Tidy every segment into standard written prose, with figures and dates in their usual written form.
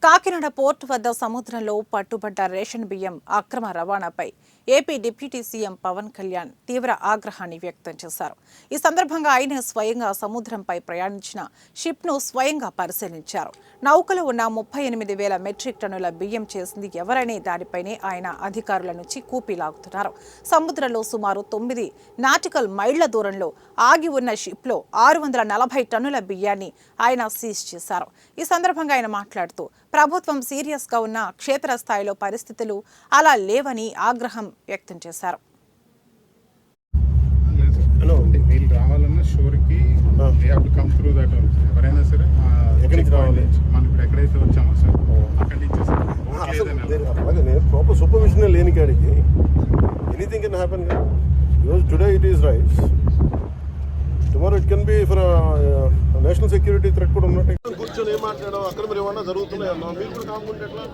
Kakinada port వద్ద సముద్రంలో పట్టుబడ్డ ration బియ్యం అక్రమ రవాణాపై AP deputy CM Pawan Kalyan తీవ్ర ఆగ్రహాన్ని వ్యక్తం చేశారు. ఈ సందర్భంగా ఆయన స్వయంగా సముద్రంపై ప్రయాణించిన షిప్ను స్వయంగా పరిశీలించారు. నౌకలో ఉన్న 38,000 మెట్రిక్ టన్నుల బియ్యం చేసింది ఎవరనే దానిపైనే ఆయన అధికారుల నుంచి కూపీలాగుతున్నారు. సముద్రంలో సుమారు 9 నాటికల్ మైళ్ల దూరంలో ఆగి ఉన్న షిప్లో 640 టన్నుల బియ్యాన్ని ఆయన సీజ్ చేశారు. ఈ సందర్భంగా ఆయన మాట్లాడుతూ ప్రభుత్వం సీరియస్గా ఉన్న క్షేత్రస్థాయిలో పరిస్థితులు అలా లేవని ఆగ్రహం వ్యక్తం చేశారు. వీళ్ళు రావాలన్నా షోర్కి కమ్ త్రూ దట్ ఎవరైనా సరే ఎక్కడికి రావాలి మనం ఇప్పుడు ఎక్కడైతే వచ్చామో సార్ అక్కడి నుంచి నేను ప్రాపర్ సూపర్విజన్ లేని కాడికి anything can happen. Today it is rice, tomorrow it can be for national security threat కూడా ఉన్నట్టు కూర్చొని ఏం మాట్లాడడం అక్కడ మీరు ఏమన్నా జరుగుతున్నాయి అన్నా మీరు కూడా కాకుండా ఎట్లా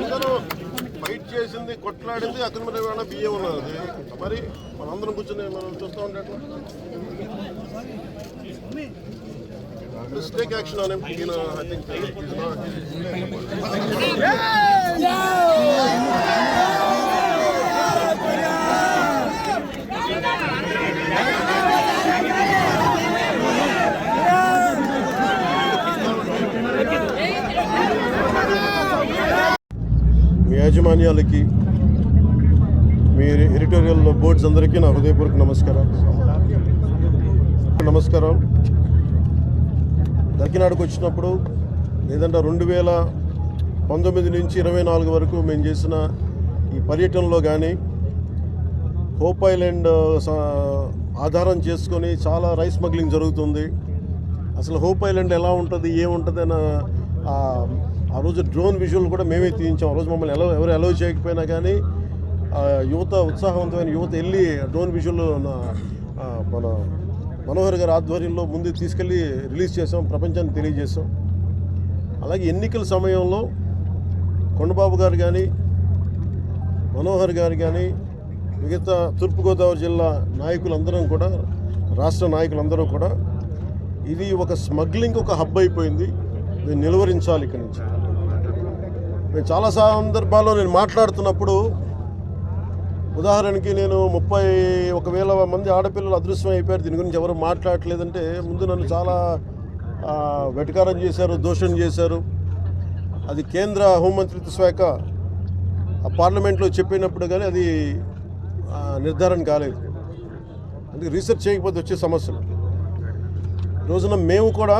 అందరూ ఫైట్ చేసింది కొట్లాడింది అక్కడ మరి ఏమైనా బియ్యం ఉన్నది మరి మనందరం కూర్చొని మనం చూస్తూ ఉంటే Let's take action on him. I think he's not. మీ యాజమాన్యాలకి మీ ఎడిటోరియల్ బోర్డ్స్ అందరికీ నా హృదయపూర్వక నమస్కారం. కాకినాడకు వచ్చినప్పుడు లేదంటే 2019 నుంచి 24 వరకు మేము చేసిన ఈ పర్యటనలో కానీ హోప్ ఐలాండ్ ఆధారం చేసుకొని చాలా రైస్ స్మగ్లింగ్ జరుగుతుంది. అసలు హోప్ ఐలాండ్ ఎలా ఉంటుంది ఏముంటుంది అని ఆ రోజు డ్రోన్ విజువల్ కూడా మేమే తీయించాం. ఆ రోజు మమ్మల్ని ఎవరు అలౌ చేయకపోయినా కానీ యువత ఉత్సాహవంతమైన యువత వెళ్ళి డ్రోన్ విజువల్ మన మనోహర్ గారి ఆధ్వర్యంలో ముందు తీసుకెళ్ళి రిలీజ్ చేసాం, ప్రపంచానికి తెలియజేసాం. అలాగే ఎన్నికల సమయంలో కొండబాబు గారు కానీ మనోహర్ గారు కానీ మిగతా తూర్పుగోదావరి జిల్లా నాయకులందరం కూడా రాష్ట్ర నాయకులందరూ కూడా ఇది ఒక స్మగ్లింగ్ ఒక హబ్ అయిపోయింది, మేము నిలువరించాలి ఇక్కడి నుంచి. మేము చాలా సందర్భాల్లో నేను మాట్లాడుతున్నప్పుడు ఉదాహరణకి నేను 31,000 మంది ఆడపిల్లలు అదృశ్యం అయిపోయారు, దీని గురించి ఎవరు మాట్లాడలేదంటే ముందు నన్ను చాలా వెటకారం చేశారు, దూషణ చేశారు. అది కేంద్ర హోంమంత్రిత్వ శాఖ పార్లమెంట్లో చెప్పినప్పుడు కానీ అది నిర్ధారణ కాలేదు. అందుకే రీసెర్చ్ చేయకపోతే వచ్చే సమస్యలు. రోజున మేము కూడా